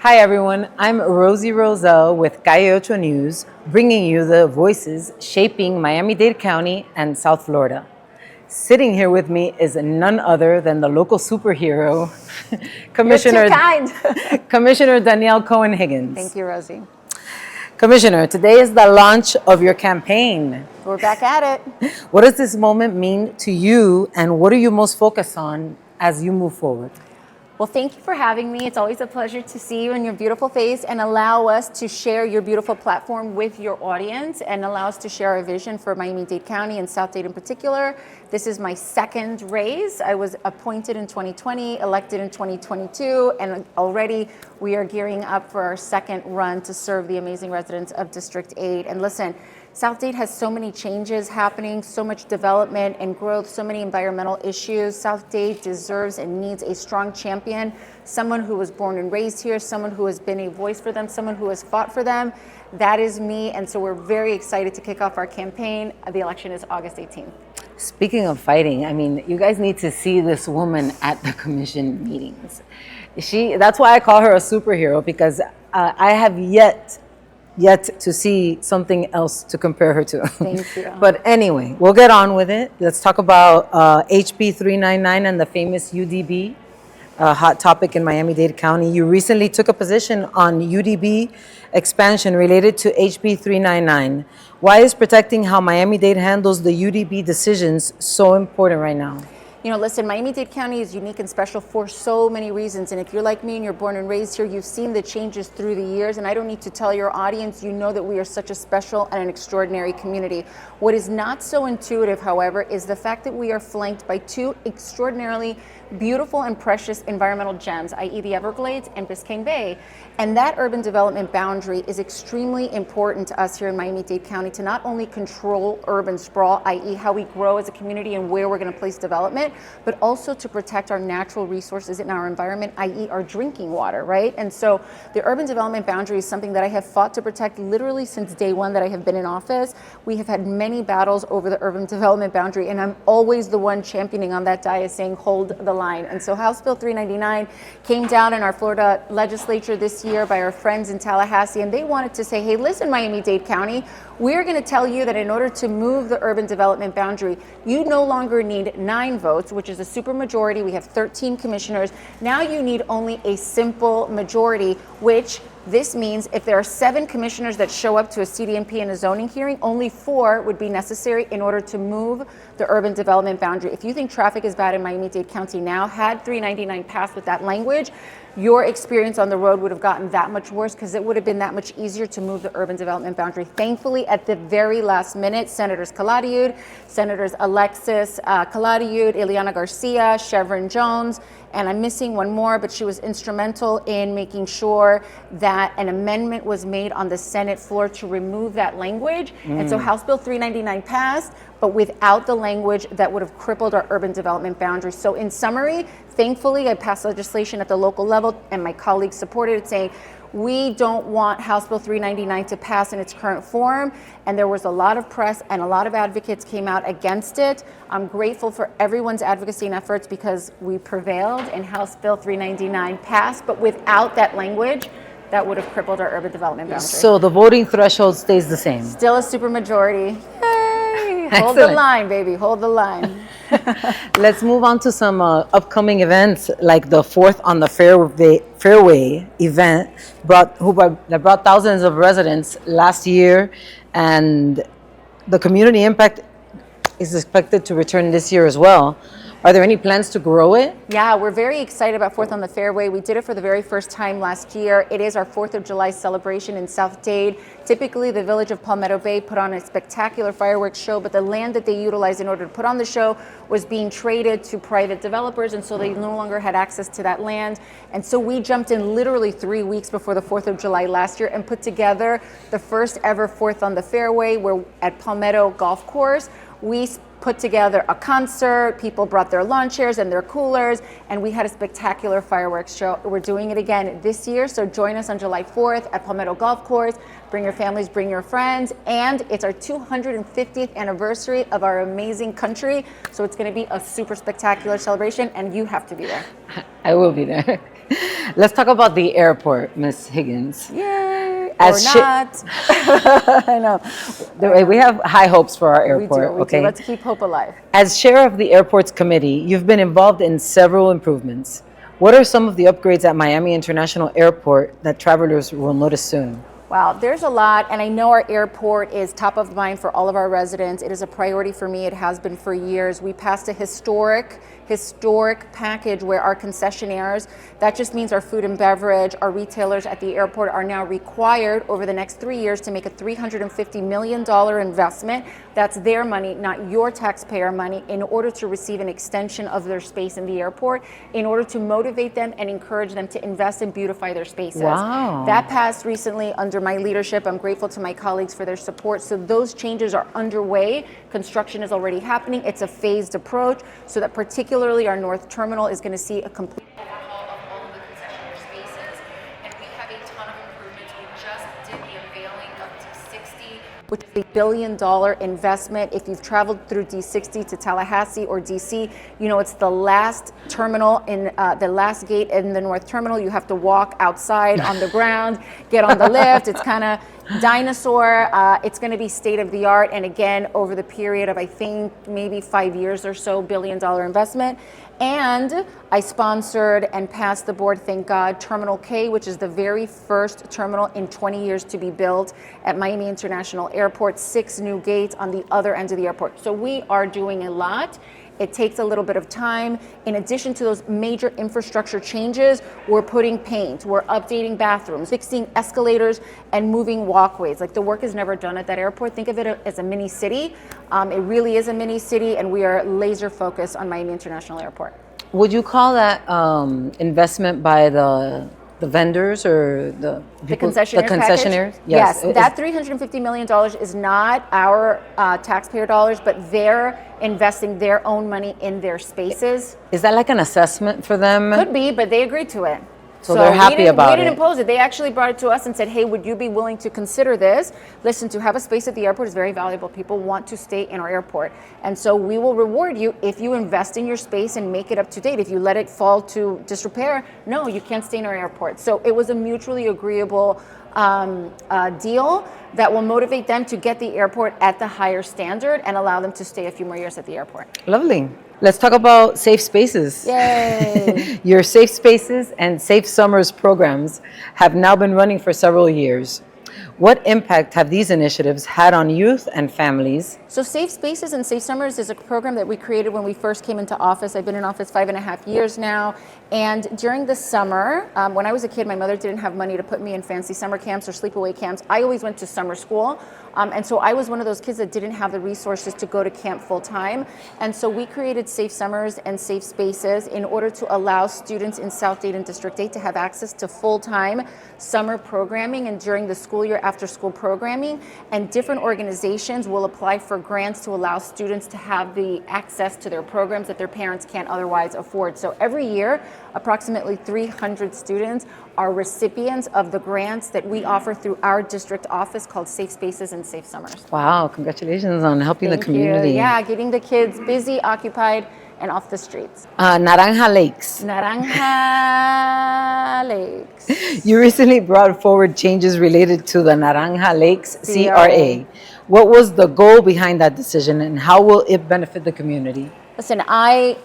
Hi everyone, I'm Rosie Roselle with Calle Ocho News, bringing you the voices shaping Miami-Dade County and South Florida. Sitting here with me is none other than the local superhero, Commissioner, You're too kind. Commissioner Danielle Cohen Higgins. Thank you, Rosie. Commissioner, today is the launch of your campaign. We're back at it. What does this moment mean to you, and what are you most focused on as you move forward? Well, thank you for having me. It's always a pleasure to see you and your beautiful face and allow us to share your beautiful platform with your audience and allow us to share our vision for Miami-Dade County and South Dade in particular. This is my second raise. I was appointed in 2020, elected in 2022, and already we are gearing up for our second run to serve the amazing residents of District 8. And listen, South Dade has so many changes happening, so much development and growth, so many environmental issues. South Dade deserves and needs a strong champion, someone who was born and raised here, someone who has been a voice for them, someone who has fought for them. That is me, and so we're very excited to kick off our campaign. The election is August 18th. Speaking of fighting, I mean, you guys need to see this woman at the commission meetings. That's why I call her a superhero, because I have yet to see something else to compare her to. Thank you. But anyway, we'll get on with it. Let's talk about HB 399 and the famous UDB, a hot topic in Miami-Dade County. You recently took a position on UDB expansion related to HB 399. Why is protecting how Miami-Dade handles the UDB decisions so important right now? You know, listen, Miami-Dade County is unique and special for so many reasons. And if you're like me and you're born and raised here, you've seen the changes through the years. And I don't need to tell your audience, you know that we are such a special and an extraordinary community. What is not so intuitive, however, is the fact that we are flanked by two extraordinarily beautiful and precious environmental gems, i.e. the Everglades and Biscayne Bay. And that urban development boundary is extremely important to us here in Miami-Dade County to not only control urban sprawl, i.e. how we grow as a community and where we're going to place development, but also to protect our natural resources in our environment, i.e. our drinking water, right? And so the urban development boundary is something that I have fought to protect literally since day one that I have been in office. We have had many battles over the urban development boundary, and I'm always the one championing on that dais saying, hold the line. And so House Bill 399 came down in our Florida legislature this year by our friends in Tallahassee, and they wanted to say, hey, listen, Miami-Dade County, we're going to tell you that in order to move the urban development boundary, you no longer need 9 votes, which is a supermajority. We have 13 commissioners. Now you need only a simple majority, which this means if there are 7 commissioners that show up to a CDMP and a zoning hearing, only 4 would be necessary in order to move the urban development boundary. If you think traffic is bad in Miami-Dade County now, had 399 passed with that language, your experience on the road would have gotten that much worse because it would have been that much easier to move the urban development boundary. Thankfully, at the very last minute, Senators Caladiud, Senators Alexis Caladiud, Ileana Garcia, Chevron Jones, and I'm missing one more, but she was instrumental in making sure that an amendment was made on the Senate floor to remove that language. And so House Bill 399 passed, but without the language that would have crippled our urban development boundaries. So in summary, thankfully, I passed legislation at the local level and my colleagues supported it, saying, we don't want House Bill 399 to pass in its current form, and there was a lot of press and a lot of advocates came out against it. I'm grateful for everyone's advocacy and efforts because we prevailed and House Bill 399 passed, but without that language, that would have crippled our urban development boundary. So the voting threshold stays the same? Still a supermajority. Yay! Hold Excellent. the line, baby, hold the line. Let's move on to some upcoming events, like the Fourth on the Fairway event that brought thousands of residents last year, and the community impact is expected to return this year as well. Are there any plans to grow it? Yeah, we're very excited about Fourth on the Fairway. We did it for the very first time last year. It is our 4th of July celebration in South Dade. Typically, the village of Palmetto Bay put on a spectacular fireworks show, but the land that they utilized in order to put on the show was being traded to private developers, and so they no longer had access to that land. And so we jumped in literally 3 weeks before the 4th of July last year and put together the first ever Fourth on the Fairway, where at Palmetto Golf Course, we put together a concert, people brought their lawn chairs and their coolers, and we had a spectacular fireworks show. We're doing it again this year, so join us on July 4th at Palmetto Golf Course. Bring your families, bring your friends, and it's our 250th anniversary of our amazing country, so it's gonna be a super spectacular celebration, and you have to be there. I will be there. Let's talk about the airport, Miss Higgins. Yay! As Or not. I know. We have high hopes for our We airport. do. Okay. Let's keep hope alive. As chair of the airport's committee, you've been involved in several improvements. What are some of the upgrades at Miami International Airport that travelers will notice soon? Wow, there's a lot, and I know our airport is top of mind for all of our residents. It is a priority for me. It has been for years. We passed a historic package where our concessionaires, that just means our food and beverage, our retailers at the airport are now required over the next 3 years to make a $350 million investment. That's their money, not your taxpayer money, in order to receive an extension of their space in the airport, in order to motivate them and encourage them to invest and beautify their spaces. Wow. That passed recently under my leadership. I'm grateful to my colleagues for their support. So those changes are underway. Construction is already happening. It's a phased approach so that particularly our North Terminal is going to see a complete overhaul of all of the concessionaire spaces. And we have a ton of improvements. We just did the unveiling of D60, which is $1 billion investment. If you've traveled through D60 to Tallahassee or DC, you know it's the last terminal in the last gate in the North Terminal. You have to walk outside on the ground, get on the lift. It's kind of dinosaur. It's going to be state of the art. And again, over the period of, I think, maybe 5 years or so, $1 billion investment. And I sponsored and passed the board, thank God, Terminal K, which is the very first terminal in 20 years to be built at Miami International Airport, 6 new gates on the other end of the airport. So we are doing a lot. It takes a little bit of time. In addition to those major infrastructure changes, we're putting paint, we're updating bathrooms, fixing escalators, and moving walkways. Like, the work is never done at that airport. Think of it as a mini city. It really is a mini city, and we are laser focused on Miami International Airport. Would you call that investment by the vendors or the people, concessionaires? the concessionaires? Yes, that $350 million is not our taxpayer dollars, but they're investing their own money in their spaces. Is that like an assessment for them? Could be, but they agreed to it. So they're happy about it. We didn't impose it. They actually brought it to us and said, hey, would you be willing to consider this? Listen, to have a space at the airport is very valuable. People want to stay in our airport. And so we will reward you if you invest in your space and make it up to date. If you let it fall to disrepair, no, you can't stay in our airport. So it was a mutually agreeable deal that will motivate them to get the airport at the higher standard and allow them to stay a few more years at the airport. Lovely. Let's talk about Safe Spaces. Yay! Your Safe Spaces and Safe Summers programs have now been running for several years. What impact have these initiatives had on youth and families? So Safe Spaces and Safe Summers is a program that we created when we first came into office. I've been in office 5.5 years now. And during the summer, when I was a kid, my mother didn't have money to put me in fancy summer camps or sleepaway camps. I always went to summer school. And so I was one of those kids that didn't have the resources to go to camp full time. And so we created Safe Summers and Safe Spaces in order to allow students in South Dade and District 8 to have access to full-time summer programming and during the school year after school programming. And different organizations will apply for grants to allow students to have the access to their programs that their parents can't otherwise afford. So every year, approximately 300 students are recipients of the grants that we offer through our district office called Safe Spaces and Safe Summers. Wow, congratulations on helping the community. You. Yeah, getting the kids busy, occupied, and off the streets. Naranja Lakes. Naranja Lakes. You recently brought forward changes related to the Naranja Lakes CRA. What was the goal behind that decision, and how will it benefit the community? Listen, I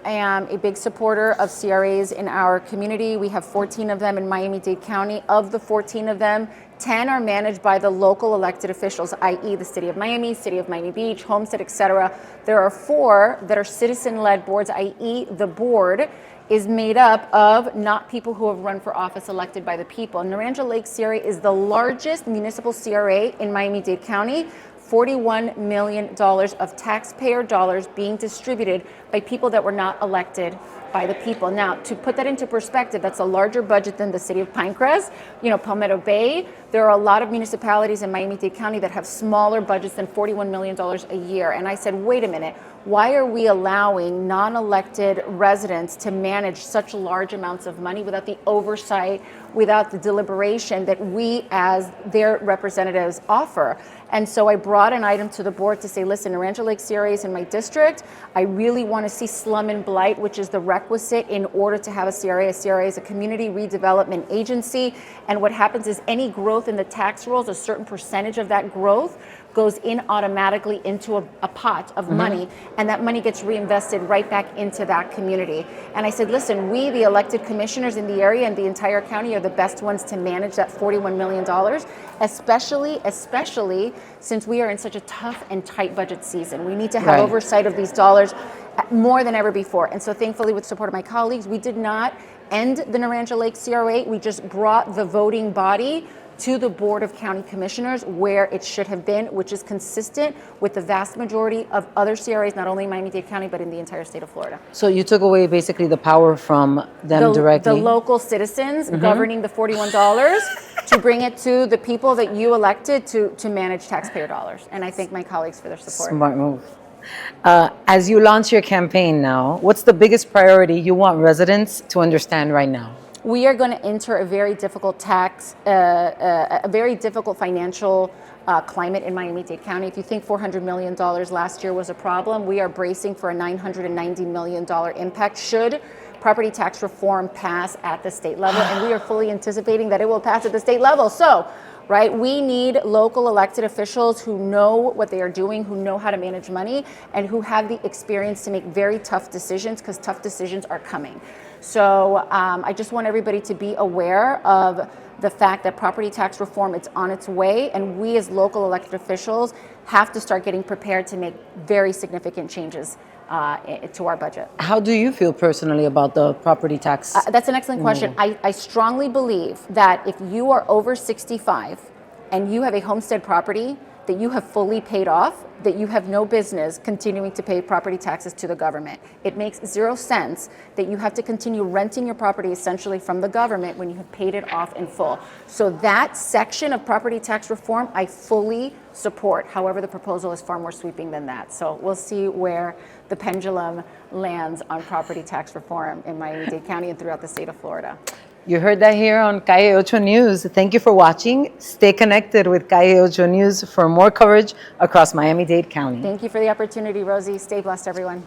am a big supporter of CRAs in our community. We have 14 of them in Miami-Dade County. Of the 14 of them, 10 are managed by the local elected officials, i.e. the City of Miami, City of Miami Beach, Homestead, etc. There are 4 that are citizen-led boards, i.e. the board is made up of not people who have run for office elected by the people. Naranja Lake CRA is the largest municipal CRA in Miami-Dade County. $41 million of taxpayer dollars being distributed by people that were not elected by the people. Now, to put that into perspective, that's a larger budget than the city of Pinecrest, Palmetto Bay. There are a lot of municipalities in Miami-Dade County that have smaller budgets than $41 million a year. And I said, wait a minute, why are we allowing non-elected residents to manage such large amounts of money without the oversight, without the deliberation that we as their representatives offer? And so I brought an item to the board to say, listen, Naranja Lake CRA is in my district. I really want to see slum and blight, which is the requisite in order to have a CRA. A CRA is a community redevelopment agency. And what happens is any growth in the tax rolls, a certain percentage of that growth goes in automatically into a pot of money, and that money gets reinvested right back into that community. And I said, listen, we, the elected commissioners in the area and the entire county, are the best ones to manage that $41 million, especially since we are in such a tough and tight budget season. We need to have oversight of these dollars more than ever before. And so thankfully, with support of my colleagues, we did not end the Naranja Lake CRA. We just brought the voting body to the Board of County Commissioners where it should have been, which is consistent with the vast majority of other CRAs, not only in Miami-Dade County, but in the entire state of Florida. So you took away basically the power from them directly? The local citizens governing the $41 to bring it to the people that you elected to manage taxpayer dollars. And I thank my colleagues for their support. Smart move. As you launch your campaign now, what's the biggest priority you want residents to understand right now? We are going to enter a very difficult a very difficult financial climate in Miami-Dade County. If you think $400 million last year was a problem, we are bracing for a $990 million impact should property tax reform pass at the state level, and we are fully anticipating that it will pass at the state level. So, right, we need local elected officials who know what they are doing, who know how to manage money, and who have the experience to make very tough decisions, because tough decisions are coming. So I just want everybody to be aware of the fact that property tax reform, it's on its way, and we as local elected officials have to start getting prepared to make very significant changes to our budget. How do you feel personally about the property tax? That's an excellent question. I strongly believe that if you are over 65 and you have a homestead property that you have fully paid off, that you have no business continuing to pay property taxes to the government. It makes zero sense that you have to continue renting your property essentially from the government when you have paid it off in full. So that section of property tax reform, I fully support. However, the proposal is far more sweeping than that. So we'll see where the pendulum lands on property tax reform in Miami-Dade County and throughout the state of Florida. You heard that here on Calle Ocho News. Thank you for watching. Stay connected with Calle Ocho News for more coverage across Miami-Dade County. Thank you for the opportunity, Rosie. Stay blessed, everyone.